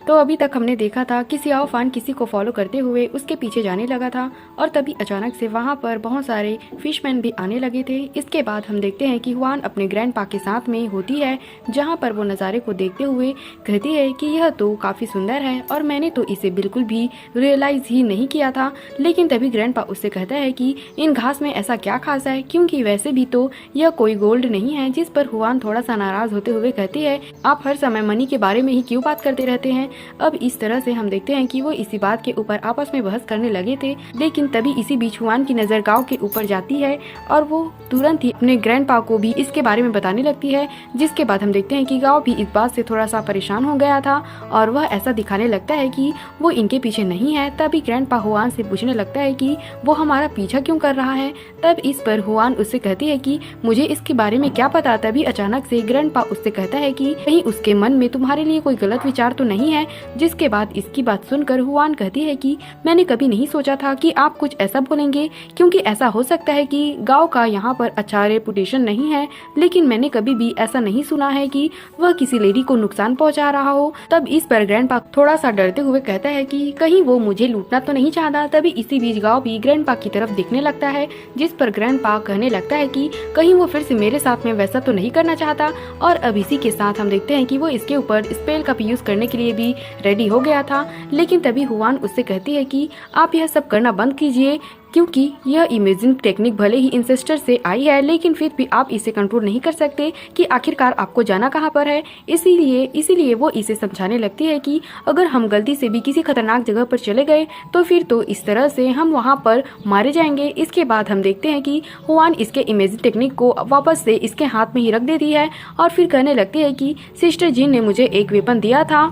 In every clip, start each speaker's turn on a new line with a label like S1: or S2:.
S1: तो अभी तक हमने देखा था कि सियाओ फान किसी को फॉलो करते हुए उसके पीछे जाने लगा था और तभी अचानक से वहाँ पर बहुत सारे फिशमैन भी आने लगे थे। इसके बाद हम देखते हैं कि हुआन अपने ग्रैंडपा के साथ में होती है, जहाँ पर वो नज़ारे को देखते हुए कहती है कि यह तो काफ़ी सुंदर है और मैंने तो इसे बिल्कुल भी रियलाइज़ ही नहीं किया था। लेकिन तभी ग्रैंडपा उससे कहता है कि इन घास में ऐसा क्या खास है, क्योंकि वैसे भी तो यह कोई गोल्ड नहीं है। जिस पर हुआन थोड़ा सा नाराज होते हुए कहती है, आप हर समय मनी के बारे में ही क्यों बात करते रहते हैं। अब इस तरह से हम देखते हैं कि वो इसी बात के ऊपर आपस में बहस करने लगे थे। लेकिन तभी इसी बीच हुआन की नज़र गांव के ऊपर जाती है और वो तुरंत ही अपने ग्रैंडपा को भी इसके बारे में बताने लगती है। जिसके बाद हम देखते हैं कि गांव भी इस बात से थोड़ा सा परेशान हो गया था और वह ऐसा दिखाने लगता है कि वो इनके पीछे नहीं है। तभी ग्रैंडपा हुआन से पूछने लगता है कि वो हमारा पीछा क्यों कर रहा है। तब इस पर हुआन उससे कहती है कि मुझे इसके बारे में क्या पता। तभी अचानक से ग्रैंडपा उससे कहता है कि कहीं उसके मन में तुम्हारे लिए कोई गलत विचार तो नहीं है। जिसके बाद इसकी बात सुनकर हुआन कहती है कि मैंने कभी नहीं सोचा था कि आप कुछ ऐसा बोलेंगे, क्योंकि ऐसा हो सकता है कि गांव का यहाँ पर अच्छा रेपुटेशन नहीं है, लेकिन मैंने कभी भी ऐसा नहीं सुना है कि वह किसी लेडी को नुकसान पहुंचा रहा हो। तब इस पर ग्रैंडपा थोड़ा सा डरते हुए कहता है कि कहीं वो मुझे लूटना तो नहीं चाहता। तभी इसी बीच गांव भी ग्रैंडपा की तरफ देखने लगता है, जिस पर ग्रैंडपा कहने लगता है कि कहीं वो फिर से मेरे साथ में वैसा तो नहीं करना चाहता। और अब इसी के साथ हम देखते हैं कि वो इसके ऊपर स्पेल का यूज करने के लिए भी रेडी हो गया था। लेकिन तभी हुआन उससे कहती है कि आप यह सब करना बंद कीजिए, क्योंकि यह इमेजिंग टेक्निक भले ही इंसेस्टर से आई है, लेकिन फिर भी आप इसे कंट्रोल नहीं कर सकते कि आखिरकार आपको जाना कहाँ पर है। इसीलिए वो इसे समझाने लगती है कि अगर हम गलती से भी किसी खतरनाक जगह पर चले गए तो फिर तो इस तरह से हम वहाँ पर मारे जाएंगे। इसके बाद हम देखते हैं कि हुआन इसके इमेजिंग टेक्निक को वापस से इसके हाथ में ही रख देती है और फिर कहने लगती है कि सिस्टर जिन ने मुझे एक वेपन दिया था,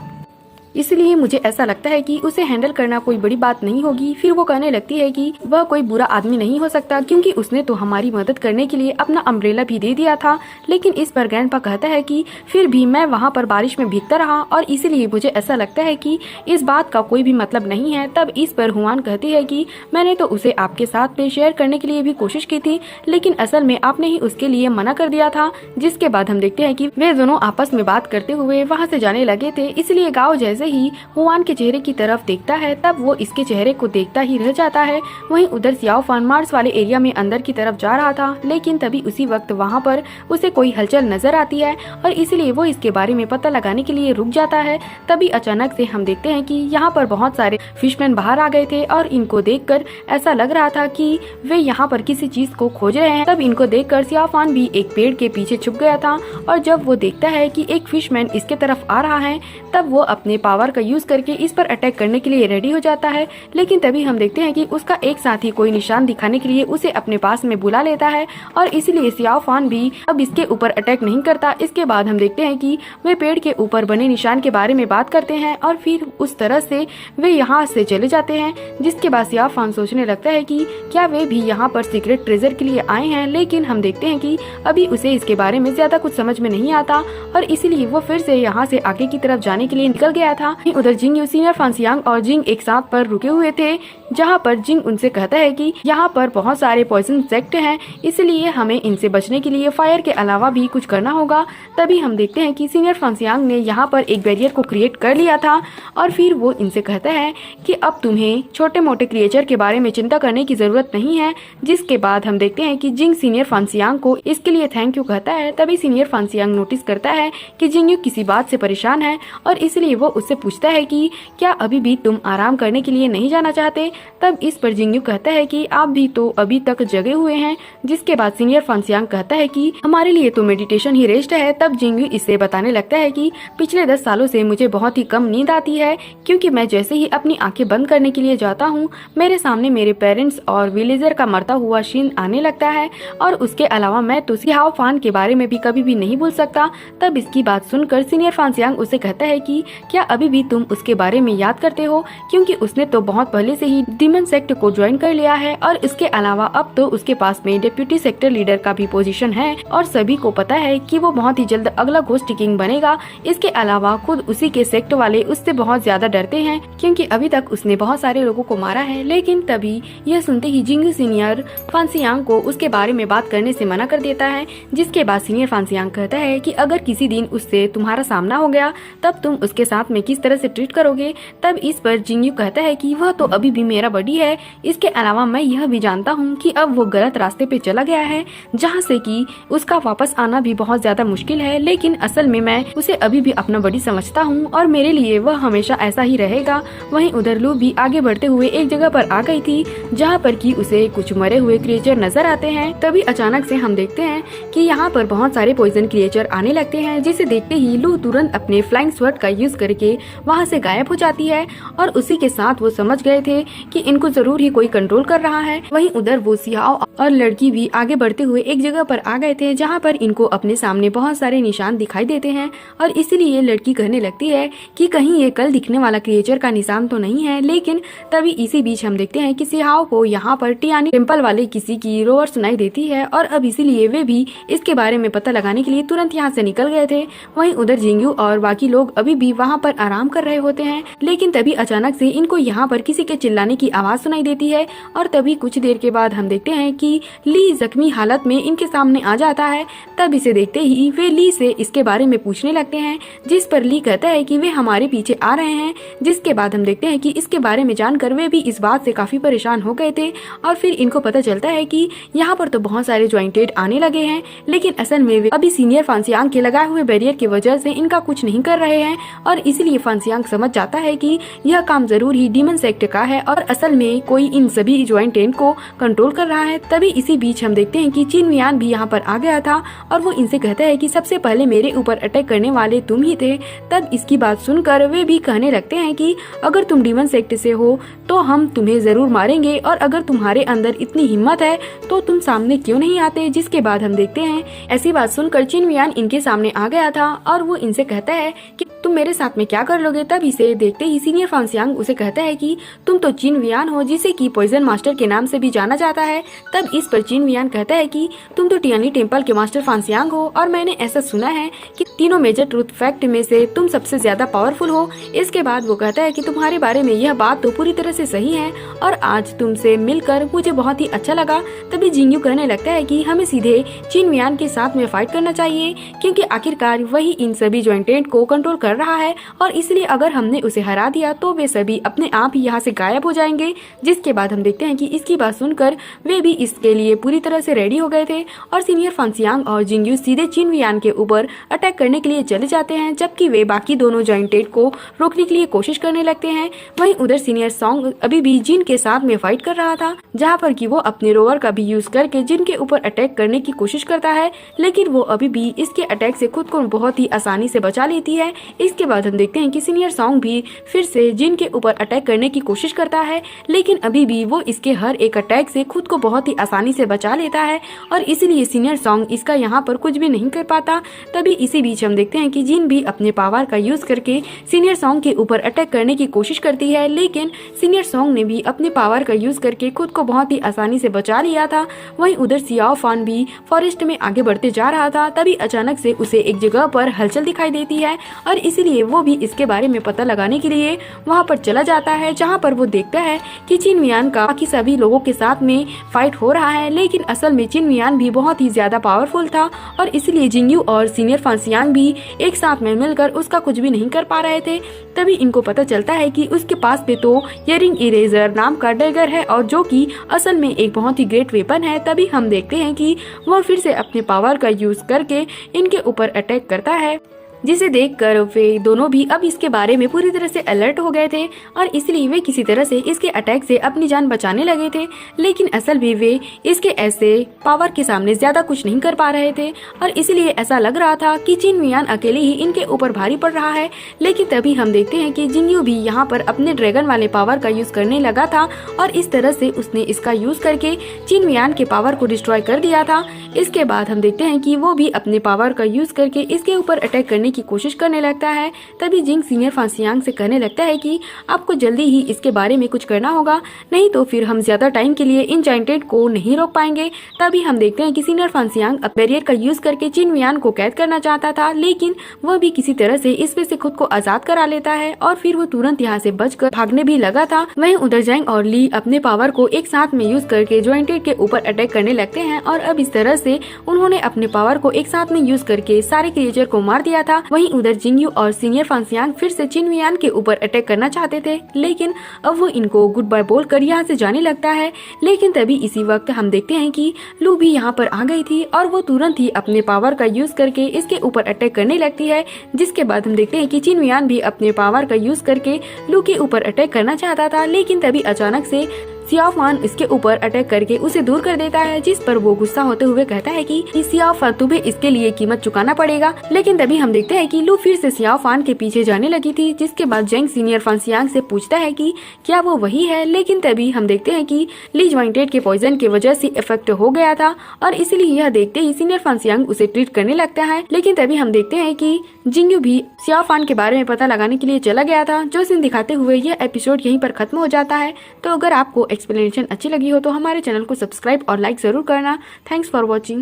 S1: इसलिए मुझे ऐसा लगता है कि उसे हैंडल करना कोई बड़ी बात नहीं होगी। फिर वो कहने लगती है कि वह कोई बुरा आदमी नहीं हो सकता, क्योंकि उसने तो हमारी मदद करने के लिए अपना अम्ब्रेला भी दे दिया था। लेकिन इस पर ग्रैंडपा कहता है कि फिर भी मैं वहाँ पर बारिश में भीगता रहा और इसीलिए मुझे ऐसा लगता है कि इस बात का कोई भी मतलब नहीं है। तब इस पर हुआन कहती है कि मैंने तो उसे आपके साथ में शेयर करने के लिए भी कोशिश की थी, लेकिन असल में आपने ही उसके लिए मना कर दिया था। जिसके बाद हम देखते हैं कि वे दोनों आपस में बात करते हुए वहाँ से जाने लगे थे। इसलिए गाँव जैसे ही हुआन के चेहरे की तरफ देखता है, तब वो इसके चेहरे को देखता ही रह जाता है। वहीं उधर सियाओ फान मार्स वाले एरिया में अंदर की तरफ जा रहा था, लेकिन तभी उसी वक्त वहाँ पर उसे कोई हलचल नजर आती है और इसलिए वो इसके बारे में पता लगाने के लिए रुक जाता है। तभी अचानक से हम देखते हैं कि यहाँ पर बहुत सारे फिशमैन बाहर आ गए थे और इनको देखकर ऐसा लग रहा था कि वे यहाँ पर किसी चीज को खोज रहे हैं। तब इनको देखकर सियाओ फान भी एक पेड़ के पीछे छुप गया था और जब वो देखता है कि एक फिशमैन इसके तरफ आ रहा है, तब वो अपने पावर का यूज करके इस पर अटैक करने के लिए रेडी हो जाता है। लेकिन तभी हम देखते हैं कि उसका एक साथी कोई निशान दिखाने के लिए उसे अपने पास में बुला लेता है और इसीलिए सियाओ फान भी अब इसके ऊपर अटैक नहीं करता। इसके बाद हम देखते हैं कि वे पेड़ के ऊपर बने निशान के बारे में बात करते हैं और फिर उस तरह से वे यहाँ से चले जाते हैं। जिसके बाद सियाओ फान सोचने लगता है कि क्या वे भी यहाँ पर सीक्रेट ट्रेजर के लिए आए हैं। लेकिन हम देखते हैं कि अभी उसे इसके बारे में ज्यादा कुछ समझ में नहीं आता और इसीलिए वो फिर से यहाँ से आगे की तरफ जाने के लिए निकल गया था। उधर जिंग यू, सीनियर फांसियांग और जिंग एक साथ पर रुके हुए थे, जहाँ पर जिंग उनसे कहता है कि यहाँ पर बहुत सारे पॉइजन सेक्ट हैं, इसलिए हमें इनसे बचने के लिए फायर के अलावा भी कुछ करना होगा। तभी हम देखते हैं कि सीनियर फांसियांग ने यहाँ पर एक बैरियर को क्रिएट कर लिया था और फिर वो इनसे कहता है कि अब तुम्हें छोटे मोटे क्रिएचर के बारे में चिंता करने की जरूरत नहीं है। जिसके बाद हम देखते हैं कि जिंग सीनियर फांसियांग को इसके लिए थैंक यू कहता है। तभी सीनियर फांसियांग नोटिस करता है कि जिंग यू किसी बात से परेशान है और इसलिए वो उससे पूछता है कि क्या अभी भी तुम आराम करने के लिए नहीं जाना चाहते। तब इस पर जिंग यू कहता है कि आप भी तो अभी तक जगे हुए हैं। जिसके बाद सीनियर फांसियांग कहता है कि हमारे लिए तो मेडिटेशन ही रेस्ट है। तब जिंग यू इससे बताने लगता है कि पिछले 10 सालों से मुझे बहुत ही कम नींद आती है, क्योंकि मैं जैसे ही अपनी आंखें बंद करने के लिए जाता हूँ, मेरे सामने मेरे पेरेंट्स और विलेजर का मरता हुआ सीन आने लगता है और उसके अलावा मैं तो सियाओ फान के बारे में भी कभी भी नहीं भूल सकता। तब इसकी बात सुनकर सीनियर फांसियांग उसे कहता है कि क्या अभी भी तुम उसके बारे में याद करते हो, क्योंकि उसने तो बहुत पहले से ही डीमन सेक्ट को ज्वाइन कर लिया है और इसके अलावा अब तो उसके पास में डिप्यूटी सेक्टर लीडर का भी पोजीशन है और सभी को पता है कि वो बहुत ही जल्द अगला घोस्ट किंग बनेगा। इसके अलावा खुद उसी के सेक्ट वाले उससे बहुत ज्यादा डरते हैं क्योंकि अभी तक उसने बहुत सारे लोगों को मारा है। लेकिन तभी यह सुनते ही जिंगू सीनियर फांसियांग को उसके बारे में बात करने से मना कर देता है, जिसके बाद सीनियर फांसियांग कहता है कि अगर किसी दिन उससे तुम्हारा सामना हो गया तब तुम उसके साथ में किस तरह से ट्रीट करोगे। तब इस पर जिंगू कहता है कि वह तो अभी भी मेरा बडी है, इसके अलावा मैं यह भी जानता हूँ कि अब वो गलत रास्ते पे चला गया है जहाँ से कि उसका वापस आना भी बहुत ज्यादा मुश्किल है, लेकिन असल में मैं उसे अभी भी अपना बड़ी समझता हूँ और मेरे लिए वह हमेशा ऐसा ही रहेगा। वहीं उधर लू भी आगे बढ़ते हुए एक जगह पर आ गई थी जहाँ पर कि उसे कुछ मरे हुए क्रिएचर नजर आते हैं। तभी अचानक से हम देखते हैं कि यहाँ पर बहुत सारे पॉइजन क्रिएचर आने लगते हैं, जिसे देखते ही लू तुरंत अपने फ्लाइंग स्वर्ड का यूज करके वहाँ से गायब हो जाती है और उसी के साथ वो समझ गए थे कि इनको जरूर ही कोई कंट्रोल कर रहा है। वहीं उधर वो सियाओ और लड़की भी आगे बढ़ते हुए एक जगह पर आ गए थे जहाँ पर इनको अपने सामने बहुत सारे निशान दिखाई देते हैं और इसीलिए लड़की कहने लगती है कि कहीं ये कल दिखने वाला क्रिएचर का निशान तो नहीं है। लेकिन तभी इसी बीच हम देखते हैं कि सियाओ को यहाँ पर टियानी टेम्पल वाले किसी की रोअर सुनाई देती है और अब इसीलिए वे भी इसके बारे में पता लगाने के लिए तुरंत यहाँ से निकल गए थे। वहीं उधर जिंगू और बाकी लोग अभी भी वहाँ पर आराम कर रहे होते हैं, लेकिन तभी अचानक से इनको यहाँ पर किसी के चिल्लाने की आवाज सुनाई देती है और तभी कुछ देर के बाद हम देखते हैं कि ली जख्मी हालत में इनके सामने आ जाता है। तब इसे देखते ही वे ली से इसके बारे में पूछने लगते हैं, जिस पर ली कहता है कि वे हमारे पीछे आ रहे हैं। जिसके बाद हम देखते हैं कि इसके बारे में जानकर वे भी इस बात से काफी परेशान हो गए थे और फिर इनको पता चलता है कि यहाँ पर तो बहुत सारे ज्वाइंटेड आने लगे हैं, लेकिन असल में वे अभी सीनियर फांसियांग के लगाए हुए बैरियर की वजह से इनका कुछ नहीं कर रहे हैं और इसीलिए फांसियांग समझ जाता है कि यह काम जरूर ही डीमन सेक्ट का है और असल में कोई इन सभी ज्वाइंटेड को कंट्रोल कर रहा है। तभी इसी बीच हम देखते हैं कि चिन वियान भी यहाँ पर आ गया था और वो इनसे कहता है कि सबसे पहले मेरे ऊपर अटैक करने वाले तुम ही थे। तब इसकी बात सुनकर वे भी कहने लगते हैं कि अगर तुम डीमन सेक्ट से हो तो हम तुम्हें जरूर मारेंगे और अगर तुम्हारे अंदर इतनी हिम्मत है तो तुम सामने क्यों नहीं आते। जिसके बाद हम देखते हैं ऐसी बात सुनकर चिन वियान इनके सामने आ गया था और वो इनसे कहता है कि तुम मेरे साथ में क्या कर लोगे। तब इसे देखते ही सीनियर फांसियांग उसे कहता है कि तुम तो चिन वियान हो जिसे कि पॉइजन मास्टर के नाम से भी जाना जाता है। तब इस पर चिन वियान कहता है कि तुम तो टियानी टेम्पल के मास्टर फांसियांग हो और मैंने ऐसा सुना है कि तीनों मेजर ट्रूथ फैक्ट में से तुम सबसे ज्यादा पावरफुल हो। इसके बाद वो कहता है कि तुम्हारे बारे में यह बात तो पूरी तरह से सही है और आज तुमसे मिलकर मुझे बहुत ही अच्छा लगा। तभी जिंगू कहने लगता है कि हमें सीधे चिन वियान के साथ में फाइट करना चाहिए क्योंकि आखिरकार वही इन सभी ज्वाइंटेड को कंट्रोल कर रहा है और इसलिए अगर हमने उसे हरा दिया तो वे सभी अपने आप ही यहाँ से गायब हो जाएंगे। जिसके बाद हम देखते हैं कि इसकी बात सुनकर वे भी इसके लिए पूरी तरह से रेडी हो गए थे और सीनियर फांसियांग और जिंगू सीधे चिन वियान के ऊपर अटैक करने के लिए चले जाते हैं, जबकि वे बाकी दोनों ज्वाइंटेड को रोकने के लिए कोशिश करने लगते हैं। वहीं उधर सीनियर सॉन्ग अभी भी जिन के साथ में फाइट कर रहा था, जहाँ पर कि वो अपने रोवर का भी यूज करके जिन के ऊपर अटैक करने की कोशिश करता है, लेकिन वो अभी भी इसके अटैक से खुद को बहुत ही आसानी से बचा लेती है। इसके बाद हम देखते हैं कि सीनियर सॉन्ग भी फिर से जिन के ऊपर अटैक करने की कोशिश करता है, लेकिन अभी भी वो इसके हर एक अटैक से खुद को बहुत ही आसानी से बचा लेता है और इसीलिए सीनियर सॉन्ग इसका यहाँ पर कुछ भी नहीं कर पाता। तभी इसी बीच हम देखते हैं कि जिन भी अपने पावर का यूज करके सीनियर सॉन्ग के ऊपर अटैक करने की कोशिश करती है, लेकिन सीनियर सॉन्ग ने भी अपने पावर का यूज करके खुद को बहुत ही आसानी से बचा लिया था। वहीं उधर सियाओ फान भी फॉरेस्ट में आगे बढ़ते जा रहा था, तभी अचानक से उसे एक जगह पर हलचल दिखाई देती है और इसीलिए वो भी इसके बारे में पता लगाने के लिए वहाँ पर चला जाता है, जहाँ पर वो देखता है कि चिन वियान का बाकी सभी लोगों के साथ में फाइट हो रहा है, लेकिन असल में चिन वियान भी बहुत ही ज्यादा पावरफुल था और इसलिए जिंगू और सीनियर फांसियांग भी एक साथ में मिलकर उसका कुछ भी नहीं कर पा रहे थे। तभी इनको पता चलता है कि उसके पास में तो इयरिंग इरेजर नाम का डैगर है और जो कि असल में एक बहुत ही ग्रेट वेपन है। तभी हम देखते हैं कि वह फिर से अपने पावर का यूज करके इनके ऊपर अटैक करता है, जिसे देखकर वे दोनों भी अब इसके बारे में पूरी तरह से अलर्ट हो गए थे और इसलिए वे किसी तरह से इसके अटैक से अपनी जान बचाने लगे थे। लेकिन असल में वे इसके ऐसे पावर के सामने ज्यादा कुछ नहीं कर पा रहे थे और इसलिए ऐसा लग रहा था कि चिन वियान अकेले ही इनके ऊपर भारी पड़ रहा है। लेकिन तभी हम देखते हैं कि जिंगू भी यहाँ पर अपने ड्रैगन वाले पावर का यूज करने लगा था और इस तरह से उसने इसका यूज करके चिन वियान के पावर को डिस्ट्रॉय कर दिया था। इसके बाद हम देखते हैं कि वो भी अपने पावर का यूज करके इसके ऊपर अटैक करने करने की कोशिश करने लगता है। तभी जिंग सीनियर फांसियांग से कहने लगता है कि आपको जल्दी ही इसके बारे में कुछ करना होगा, नहीं तो फिर हम ज्यादा टाइम के लिए इन जायंटेड को नहीं रोक पाएंगे। तभी हम देखते हैं कि सीनियर फांसियांग बैरियर का यूज करके चिन वियान को कैद करना चाहता था, लेकिन वह भी किसी तरह से इसमें से खुद को आजाद करा लेता है और फिर वो तुरंत यहाँ से बचकर भागने भी लगा था। वहीं उधर जैंग और ली अपने पावर को एक साथ में यूज करके जॉइंटेड के ऊपर अटैक करने लगते हैं और अब इस तरह से उन्होंने अपने पावर को एक साथ में यूज करके सारे क्रिएचर को मार दिया था। वहीं उधर जिंगयू और सीनियर फांसियांग फिर से चिन वियान के ऊपर अटैक करना चाहते थे, लेकिन अब वो इनको गुड बाय बोलकर यहाँ से जाने लगता है। लेकिन तभी इसी वक्त हम देखते हैं कि लू भी यहाँ पर आ गई थी और वो तुरंत ही अपने पावर का यूज करके इसके ऊपर अटैक करने लगती है, जिसके बाद हम देखते हैं कि चिन वियान भी अपने पावर का यूज करके लू के ऊपर अटैक करना चाहता था, लेकिन तभी अचानक से सियाओ फान इसके ऊपर अटैक करके उसे दूर कर देता है, जिस पर वो गुस्सा होते हुए कहता है कि सियाओ फान तुम्हें इसके लिए कीमत चुकाना पड़ेगा। लेकिन तभी हम देखते हैं कि लू फिर से सियाओ फान के पीछे जाने लगी थी, जिसके बाद जैंग सीनियर फांसियांग से पूछता है कि क्या वो वही है। लेकिन तभी हम देखते हैं कि ली जॉइंटेड के पॉइजन की वजह से इफेक्ट हो गया था और इसलिए यह देखते ही सीनियर फांसियांग उसे ट्रीट करने लगता है। लेकिन तभी हम देखते हैं कि जिंगयू भी सियाओ फान के बारे में पता लगाने के लिए चला गया था। जो सीन दिखाते हुए यह एपिसोड यहीं पर खत्म हो जाता है। तो अगर आपको एक्सप्लेनेशन अच्छी लगी हो तो हमारे चैनल को सब्सक्राइब और लाइक जरूर करना। Thanks for watching.